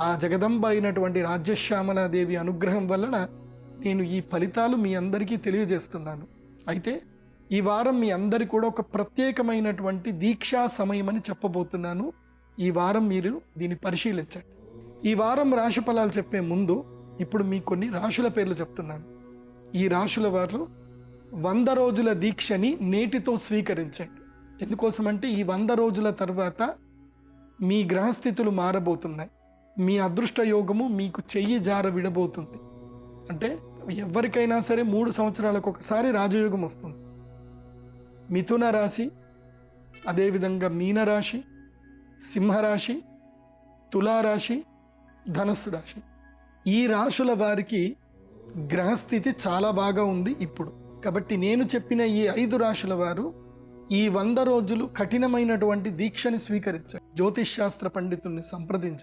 ఆ జగదంబ అయినటువంటి రాజ్యశ్యామలాదేవి అనుగ్రహం వలన నేను ఈ ఫలితాలు మీ అందరికీ తెలియజేస్తున్నాను. అయితే ఈ వారం మీ అందరి కూడా ఒక ప్రత్యేకమైనటువంటి దీక్షా సమయం అని చెప్పబోతున్నాను. ఈ వారం మీరు దీన్ని పరిశీలించండి. ఈ వారం రాశి ఫలాలు చెప్పే ముందు ఇప్పుడు మీ కొన్ని రాశుల పేర్లు చెప్తున్నాను. ఈ రాశుల వారు 100 రోజుల దీక్షని నేటితో స్వీకరించండి. ఎందుకోసమంటే ఈ 100 రోజుల తర్వాత మీ గ్రహస్థితులు మారబోతున్నాయి. మీ అదృష్ట యోగము మీకు చెయ్యి జార విడబోతుంది. అంటే ఎవరికైనా సరే 3 సంవత్సరాలకు ఒకసారి రాజయోగం వస్తుంది. మిథున రాశి, అదేవిధంగా మీనరాశి, సింహరాశి, తులారాశి, ధనుస్సు రాశి, ఈ రాశుల వారికి గ్రహస్థితి చాలా బాగా ఉంది ఇప్పుడు. కాబట్టి నేను చెప్పిన ఈ 5 రాశుల వారు ఈ 100 రోజులు కఠినమైనటువంటి దీక్షని స్వీకరించారు. జ్యోతిష్ శాస్త్ర పండితుల్ని సంప్రదించారు.